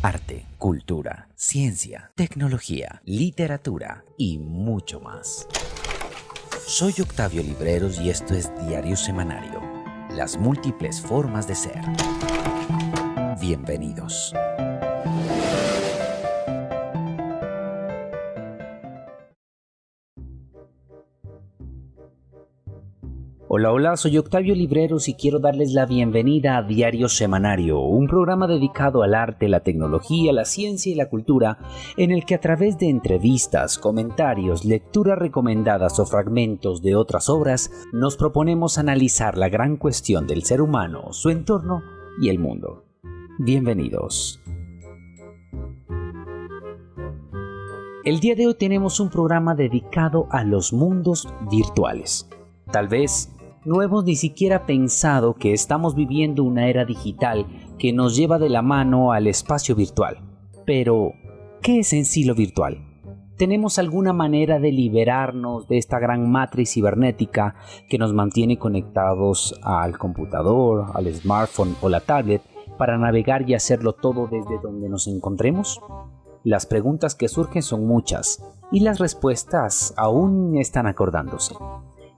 arte, cultura, ciencia, tecnología, literatura y mucho más. Soy Octavio Libreros y esto es Diario Semanario, las múltiples formas de ser. Bienvenidos. Hola, soy Octavio Libreros y quiero darles la bienvenida a Diario Semanario, un programa dedicado al arte, la tecnología, la ciencia y la cultura, en el que a través de entrevistas, comentarios, lecturas recomendadas o fragmentos de otras obras, nos proponemos analizar la gran cuestión del ser humano, su entorno y el mundo. Bienvenidos. El día de hoy tenemos un programa dedicado a los mundos virtuales. Tal vez no hemos ni siquiera pensado que estamos viviendo una era digital que nos lleva de la mano al espacio virtual. Pero, ¿qué es en sí lo virtual? ¿Tenemos alguna manera de liberarnos de esta gran matriz cibernética que nos mantiene conectados al computador, al smartphone o la tablet para navegar y hacerlo todo desde donde nos encontremos? Las preguntas que surgen son muchas y las respuestas aún están acordándose.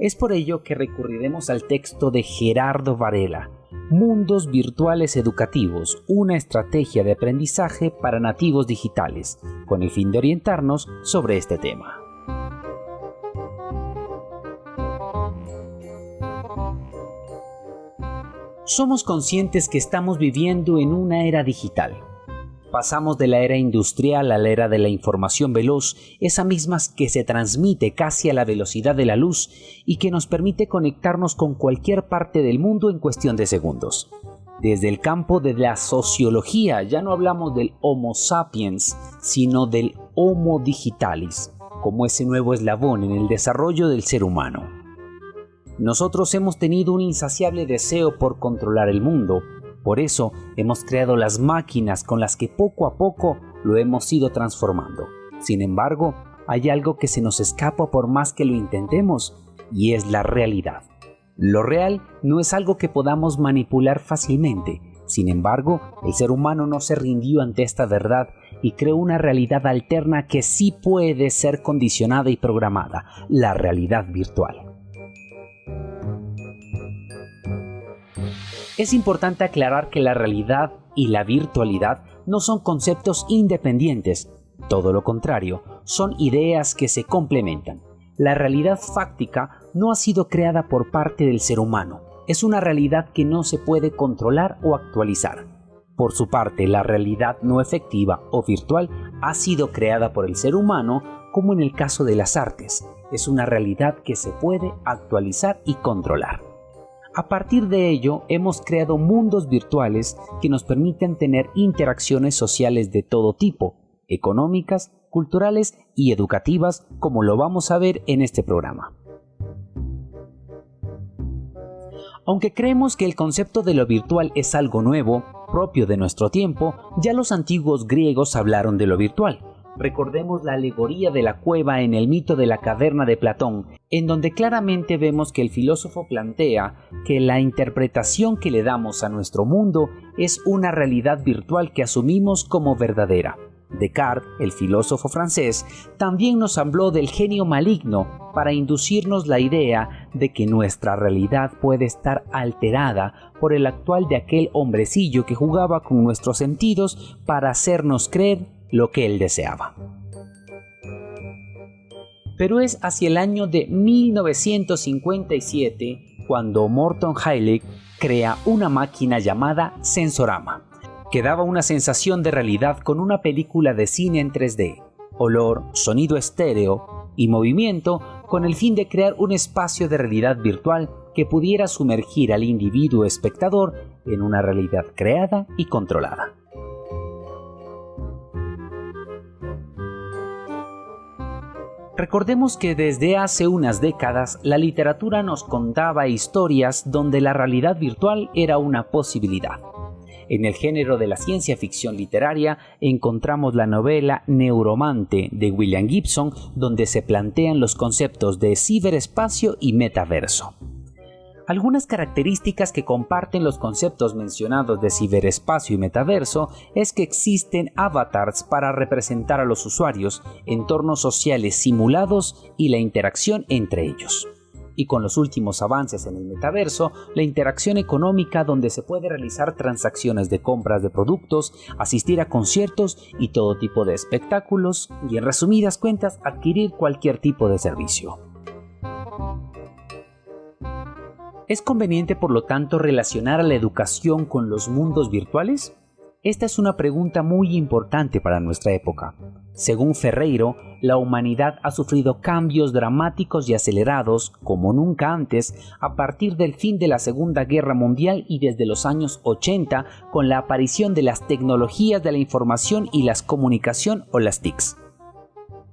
Es por ello que recurriremos al texto de Gerardo Varela, Mundos Virtuales Educativos, una estrategia de aprendizaje para nativos digitales, con el fin de orientarnos sobre este tema. Somos conscientes que estamos viviendo en una era digital. Pasamos de la era industrial a la era de la información veloz, esa misma que se transmite casi a la velocidad de la luz y que nos permite conectarnos con cualquier parte del mundo en cuestión de segundos. Desde el campo de la sociología ya no hablamos del Homo sapiens, sino del Homo digitalis, como ese nuevo eslabón en el desarrollo del ser humano. Nosotros hemos tenido un insaciable deseo por controlar el mundo. Por eso hemos creado las máquinas con las que poco a poco lo hemos ido transformando. Sin embargo, hay algo que se nos escapa por más que lo intentemos, y es la realidad. Lo real no es algo que podamos manipular fácilmente. Sin embargo, el ser humano no se rindió ante esta verdad y creó una realidad alterna que sí puede ser condicionada y programada, la realidad virtual. Es importante aclarar que la realidad y la virtualidad no son conceptos independientes, todo lo contrario, son ideas que se complementan. La realidad fáctica no ha sido creada por parte del ser humano, es una realidad que no se puede controlar o actualizar. Por su parte, la realidad no efectiva o virtual ha sido creada por el ser humano, como en el caso de las artes, es una realidad que se puede actualizar y controlar. A partir de ello, hemos creado mundos virtuales que nos permiten tener interacciones sociales de todo tipo, económicas, culturales y educativas, como lo vamos a ver en este programa. Aunque creemos que el concepto de lo virtual es algo nuevo, propio de nuestro tiempo, ya los antiguos griegos hablaron de lo virtual. Recordemos la alegoría de la cueva en el mito de la caverna de Platón, en donde claramente vemos que el filósofo plantea que la interpretación que le damos a nuestro mundo es una realidad virtual que asumimos como verdadera. Descartes, el filósofo francés, también nos habló del genio maligno para inducirnos la idea de que nuestra realidad puede estar alterada por el actual de aquel hombrecillo que jugaba con nuestros sentidos para hacernos creer lo que él deseaba. Pero es hacia el año de 1957 cuando Morton Heilig crea una máquina llamada Sensorama, que daba una sensación de realidad con una película de cine en 3D, olor, sonido estéreo y movimiento, con el fin de crear un espacio de realidad virtual que pudiera sumergir al individuo espectador en una realidad creada y controlada. Recordemos que desde hace unas décadas la literatura nos contaba historias donde la realidad virtual era una posibilidad. En el género de la ciencia ficción literaria encontramos la novela Neuromante de William Gibson, donde se plantean los conceptos de ciberespacio y metaverso. Algunas características que comparten los conceptos mencionados de ciberespacio y metaverso es que existen avatars para representar a los usuarios, entornos sociales simulados y la interacción entre ellos. Y con los últimos avances en el metaverso, la interacción económica donde se puede realizar transacciones de compras de productos, asistir a conciertos y todo tipo de espectáculos y, en resumidas cuentas, adquirir cualquier tipo de servicio. ¿Es conveniente, por lo tanto, relacionar a la educación con los mundos virtuales? Esta es una pregunta muy importante para nuestra época. Según Ferreiro, la humanidad ha sufrido cambios dramáticos y acelerados como nunca antes a partir del fin de la Segunda Guerra Mundial y desde los años 80 con la aparición de las tecnologías de la información y las comunicación o las TICs.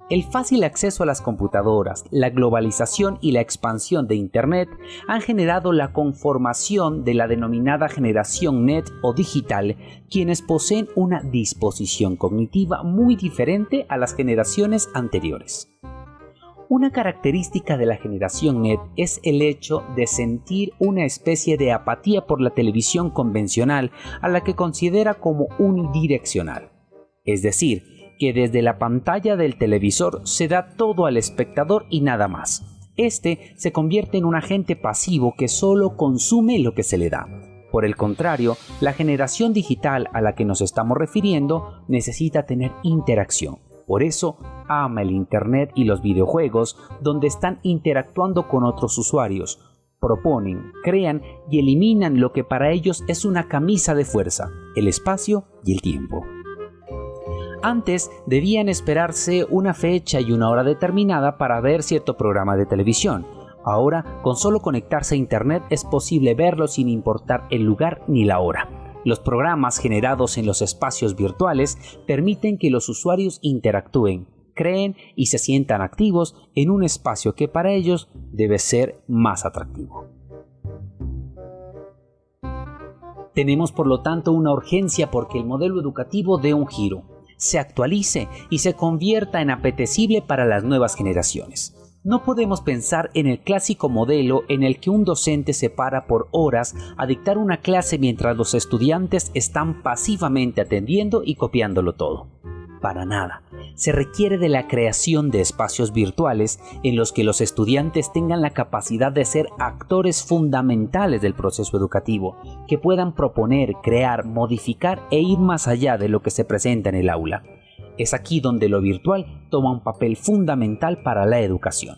El fácil acceso a las computadoras, la globalización y la expansión de Internet han generado la conformación de la denominada generación net o digital, quienes poseen una disposición cognitiva muy diferente a las generaciones anteriores. Una característica de la generación net es el hecho de sentir una especie de apatía por la televisión convencional a la que considera como unidireccional. Es decir, que desde la pantalla del televisor se da todo al espectador y nada más. Este se convierte en un agente pasivo que solo consume lo que se le da. Por el contrario, la generación digital a la que nos estamos refiriendo necesita tener interacción. Por eso ama el Internet y los videojuegos, donde están interactuando con otros usuarios. Proponen, crean y eliminan lo que para ellos es una camisa de fuerza, el espacio y el tiempo. Antes debían esperarse una fecha y una hora determinada para ver cierto programa de televisión. Ahora, con solo conectarse a Internet es posible verlo sin importar el lugar ni la hora. Los programas generados en los espacios virtuales permiten que los usuarios interactúen, creen y se sientan activos en un espacio que para ellos debe ser más atractivo. Tenemos por lo tanto una urgencia porque el modelo educativo dé un giro, se actualice y se convierta en apetecible para las nuevas generaciones. No podemos pensar en el clásico modelo en el que un docente se para por horas a dictar una clase mientras los estudiantes están pasivamente atendiendo y copiándolo todo. Para nada. Se requiere de la creación de espacios virtuales en los que los estudiantes tengan la capacidad de ser actores fundamentales del proceso educativo, que puedan proponer, crear, modificar e ir más allá de lo que se presenta en el aula. Es aquí donde lo virtual toma un papel fundamental para la educación.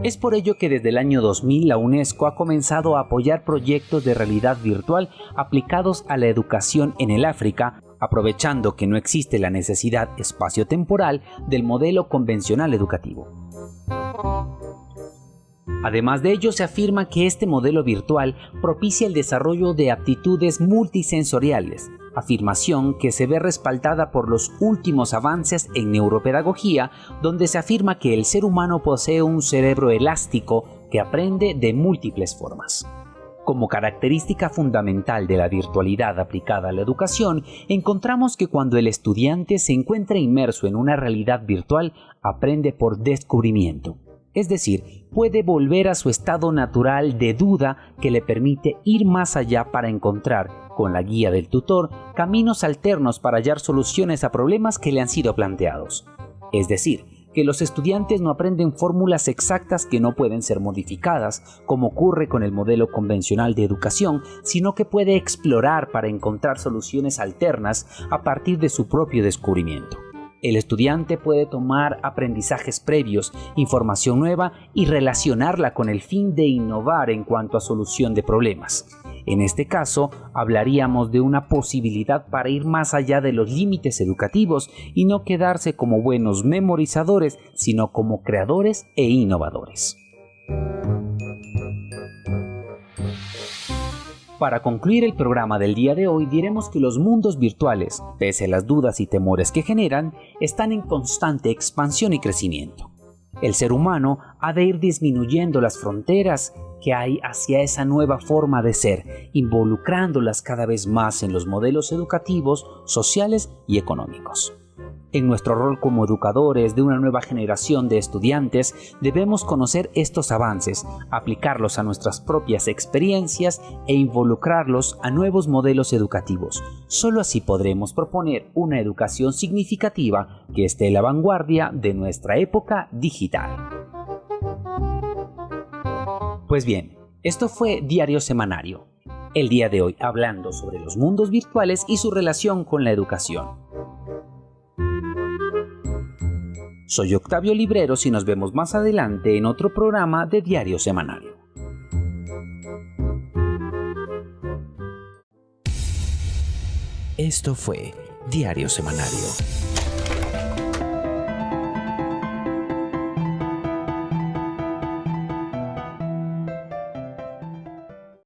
Es por ello que desde el año 2000 la UNESCO ha comenzado a apoyar proyectos de realidad virtual aplicados a la educación en el África, aprovechando que no existe la necesidad espacio-temporal del modelo convencional educativo. Además de ello, se afirma que este modelo virtual propicia el desarrollo de aptitudes multisensoriales, afirmación que se ve respaldada por los últimos avances en neuropedagogía, donde se afirma que el ser humano posee un cerebro elástico que aprende de múltiples formas. Como característica fundamental de la virtualidad aplicada a la educación, encontramos que cuando el estudiante se encuentra inmerso en una realidad virtual, aprende por descubrimiento. Es decir, puede volver a su estado natural de duda que le permite ir más allá para encontrar, con la guía del tutor, caminos alternos para hallar soluciones a problemas que le han sido planteados. Es decir, que los estudiantes no aprenden fórmulas exactas que no pueden ser modificadas, como ocurre con el modelo convencional de educación, sino que puede explorar para encontrar soluciones alternas a partir de su propio descubrimiento. El estudiante puede tomar aprendizajes previos, información nueva y relacionarla con el fin de innovar en cuanto a solución de problemas. En este caso, hablaríamos de una posibilidad para ir más allá de los límites educativos y no quedarse como buenos memorizadores, sino como creadores e innovadores. Para concluir el programa del día de hoy, diremos que los mundos virtuales, pese a las dudas y temores que generan, están en constante expansión y crecimiento. El ser humano ha de ir disminuyendo las fronteras que hay hacia esa nueva forma de ser, involucrándolas cada vez más en los modelos educativos, sociales y económicos. En nuestro rol como educadores de una nueva generación de estudiantes, debemos conocer estos avances, aplicarlos a nuestras propias experiencias e involucrarlos a nuevos modelos educativos. Solo así podremos proponer una educación significativa que esté a la vanguardia de nuestra época digital. Pues bien, esto fue Diario Semanario. El día de hoy hablando sobre los mundos virtuales y su relación con la educación. Soy Octavio Libreros y nos vemos más adelante en otro programa de Diario Semanario. Esto fue Diario Semanario.